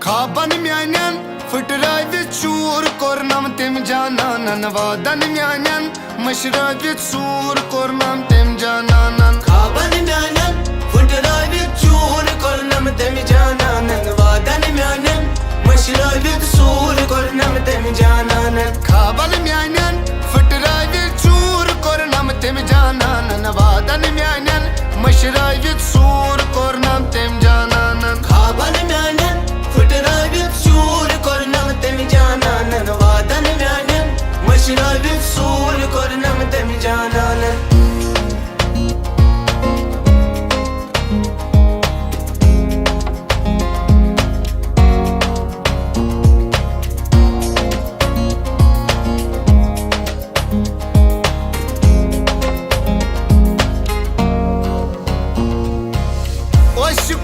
खाबन म्यानन फुटरावित शूर कोरनम तिम जानानन वादन म्यानन मशरावित सूर कोरनम तिम जानानन खाबन म्यानन फुटरावित शूर कोरनम तिम जानानन वादन म्यानन मशरावित सूर कोरनम तिम जानानन खाबन म्यानन फुटरावित शूर कोरनम तिम जानानन वादन म्यानन मशरावित सूर कोरनम तिम जानानन खाबन म्यानन फुटरावित शूर कोरनम तिम जानानन वादन म्यानन मशरावित सूर कोरनम तिम जानानन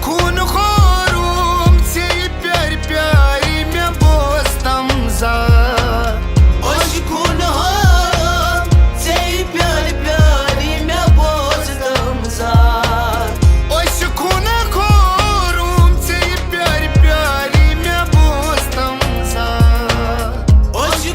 खून खोरूम से प्यारी प्यारी मैं बोस्तम ज़ार खून खोरूम से प्यारी प्यारी मैं बोस्तम ज़ार खून खोरूम से प्यारी प्यारी मैं बोस्तम ज़ार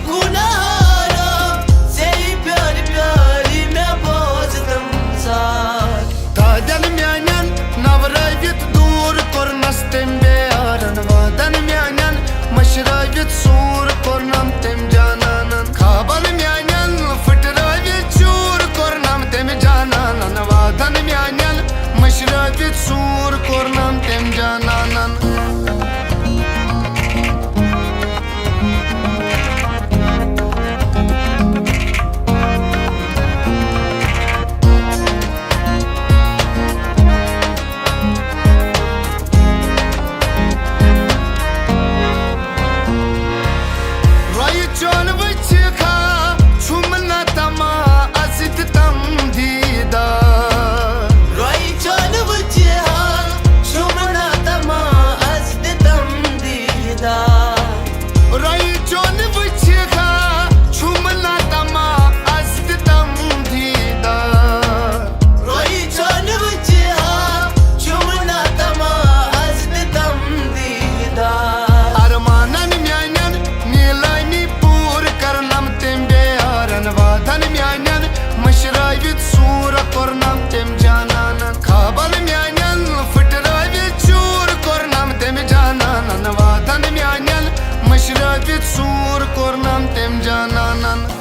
खून खोरूम से प्यारी प्यारी मैं बोस्तम ज़ार तादल म्यानन नवरावित दूर कोरनस तिम बेयारन वादन म्यानन मशरावित सूर कोरनम तिम जानानन खाबल म्यानन फुटरावित शूर कोरनम तिम जानानन वादन म्यानन मशरावित सूर कोरनम तिम जानानन मशरावित सूर कोरनम तिम जानानन खाबल म्यानन फुटरावित शूर कोरनम तिम जानानन वादन म्यानन मशरावित सूर कोरनम तिम जानानन।